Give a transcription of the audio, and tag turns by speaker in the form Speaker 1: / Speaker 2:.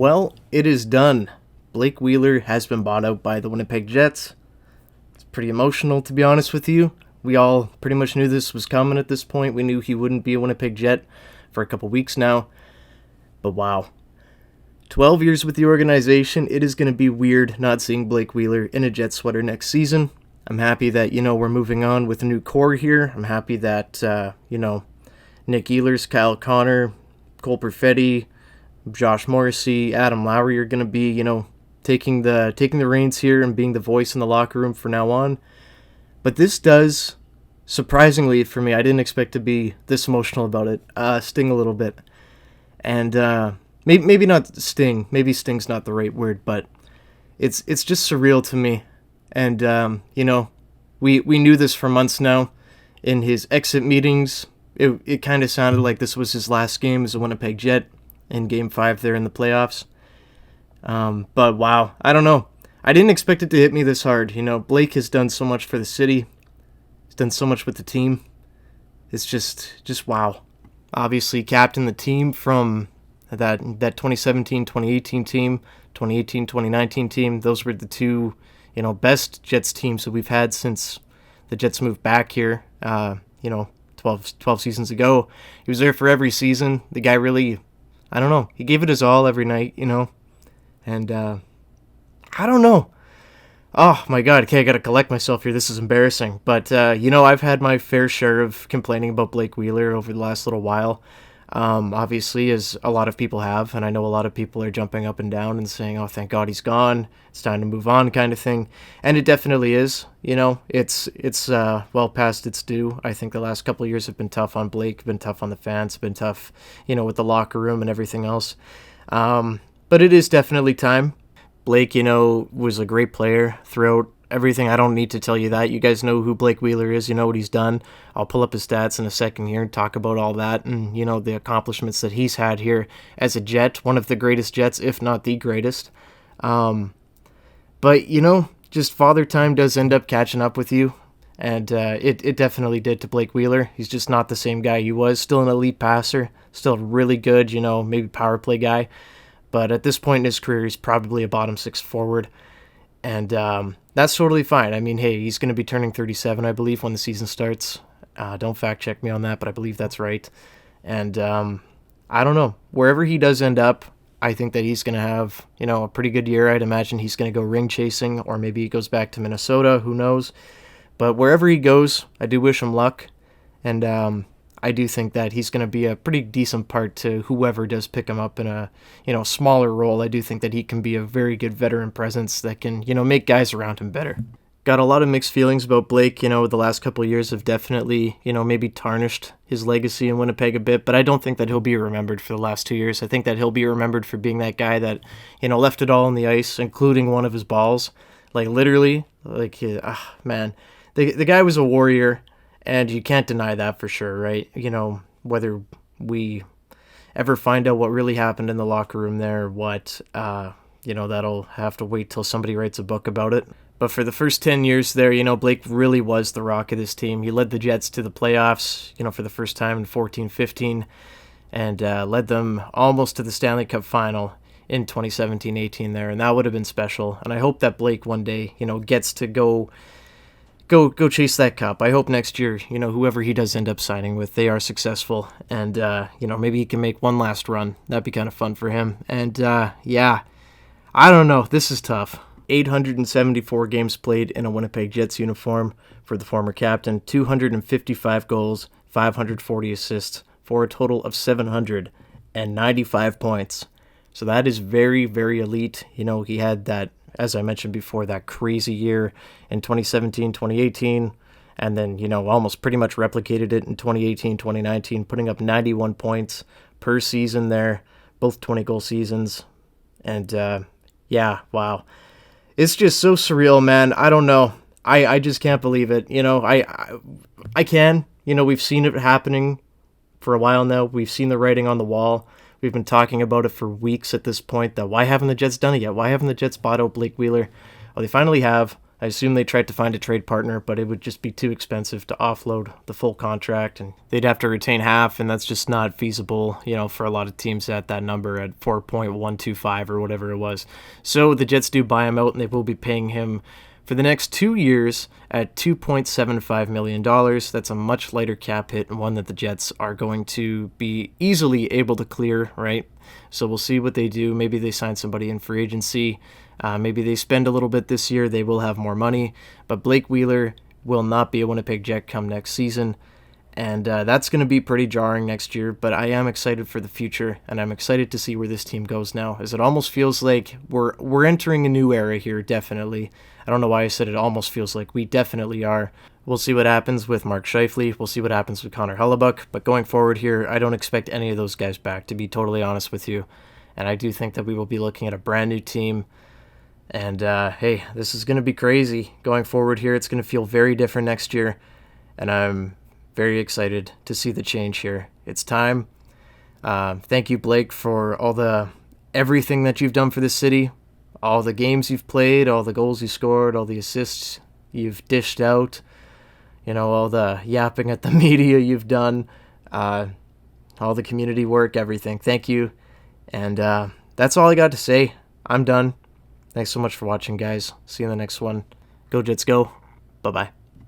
Speaker 1: Well, it is done. Blake Wheeler has been bought out by the Winnipeg Jets. It's pretty emotional, to be honest with you. We all pretty much knew this was coming at this point. We knew he wouldn't be a Winnipeg Jet for a couple weeks now. But wow. 12 years with the organization, it is going to be weird not seeing Blake Wheeler in a Jet sweater next season. I'm happy that, we're moving on with a new core here. I'm happy that, Nick Ehlers, Kyle Connor, Cole Perfetti, Josh Morrissey, Adam Lowry are going to be, taking the reins here and being the voice in the locker room from now on. But this does, surprisingly for me, I didn't expect to be this emotional about it, sting a little bit. And maybe not sting, maybe sting's not the right word, but it's just surreal to me. And, we knew this for months now. In his exit meetings, it kind of sounded like this was his last game as a Winnipeg Jet in Game 5 there in the playoffs. But wow, I don't know. I didn't expect it to hit me this hard. Blake has done so much for the city. He's done so much with the team. It's just wow. Obviously captained the team from that 2017-2018 team, 2018-2019 team. Those were the two, best Jets teams that we've had since the Jets moved back here, 12 seasons ago. He was there for every season. The guy really, I don't know, he gave it his all every night, and I don't know. Oh my God, okay, I gotta collect myself here. This is embarrassing. But, I've had my fair share of complaining about Blake Wheeler over the last little while. Obviously, as a lot of people have, and I know a lot of people are jumping up and down and saying, oh, thank God he's gone. It's time to move on kind of thing. And it definitely is. It's well past its due. I think the last couple of years have been tough on Blake, been tough on the fans, been tough, with the locker room and everything else. But it is definitely time. Blake, was a great player throughout everything. I don't need to tell you that. You guys know who Blake Wheeler is. You know what he's done. I'll pull up his stats in a second here and talk about all that and, the accomplishments that he's had here as a Jet, one of the greatest Jets, if not the greatest. But, just Father Time does end up catching up with you. And it definitely did to Blake Wheeler. He's just not the same guy he was. Still an elite passer. Still really good, maybe power play guy. But at this point in his career, he's probably a bottom six forward. And that's totally fine. I mean, hey, he's going to be turning 37, I believe, when the season starts. Don't fact check me on that, but I believe that's right. And I don't know. Wherever he does end up, I think that he's going to have, a pretty good year. I'd imagine he's going to go ring chasing, or maybe he goes back to Minnesota. Who knows? But wherever he goes, I do wish him luck. And I do think that he's going to be a pretty decent part to whoever does pick him up in a, smaller role. I do think that he can be a very good veteran presence that can, make guys around him better. Got a lot of mixed feelings about Blake. The last couple of years have definitely, maybe tarnished his legacy in Winnipeg a bit, but I don't think that he'll be remembered for the last 2 years. I think that he'll be remembered for being that guy that, left it all on the ice, including one of his balls. Like, literally, man. The guy was a warrior. And you can't deny that for sure, right? Whether we ever find out what really happened in the locker room there, that'll have to wait till somebody writes a book about it. But for the first 10 years there, Blake really was the rock of this team. He led the Jets to the playoffs, for the first time in 14-15, and led them almost to the Stanley Cup final in 2017-18 there, and that would have been special. And I hope that Blake one day, gets to go chase that cup. I hope next year, whoever he does end up signing with, they are successful. And, maybe he can make one last run. That'd be kind of fun for him. And, I don't know. This is tough. 874 games played in a Winnipeg Jets uniform for the former captain. 255 goals, 540 assists for a total of 795 points. So that is very, very elite. He had that, as I mentioned before, that crazy year in 2017, 2018, and then, almost pretty much replicated it in 2018, 2019, putting up 91 points per season there, both 20-goal seasons. And, wow. It's just so surreal, man. I don't know. I just can't believe it. I can. We've seen it happening for a while now. We've seen the writing on the wall. We've been talking about it for weeks at this point, that why haven't the Jets done it yet? Why haven't the Jets bought out Blake Wheeler? Well, they finally have. I assume they tried to find a trade partner, but it would just be too expensive to offload the full contract, and they'd have to retain half, and that's just not feasible, for a lot of teams at that number at 4.125 or whatever it was. So the Jets do buy him out, and they will be paying him for the next 2 years at $2.75 million. That's a much lighter cap hit, and one that the Jets are going to be easily able to clear, right? So we'll see what they do. Maybe they sign somebody in free agency. Maybe they spend a little bit this year. They will have more money. But Blake Wheeler will not be a Winnipeg Jet come next season. And that's going to be pretty jarring next year. But I am excited for the future. And I'm excited to see where this team goes now. As it almost feels like we're entering a new era here, definitely. I don't know why I said it almost feels like. We definitely are. We'll see what happens with Mark Scheifele. We'll see what happens with Connor Hellebuck. But going forward here, I don't expect any of those guys back, to be totally honest with you. And I do think that we will be looking at a brand new team. And, hey, this is going to be crazy. Going forward here, it's going to feel very different next year. And I'm very excited to see the change here. It's time. Thank you, Blake, for everything that you've done for this city. All the games you've played, all the goals you scored, all the assists you've dished out. All the yapping at the media you've done. All the community work, everything. Thank you. And that's all I got to say. I'm done. Thanks so much for watching, guys. See you in the next one. Go Jets, go. Bye-bye.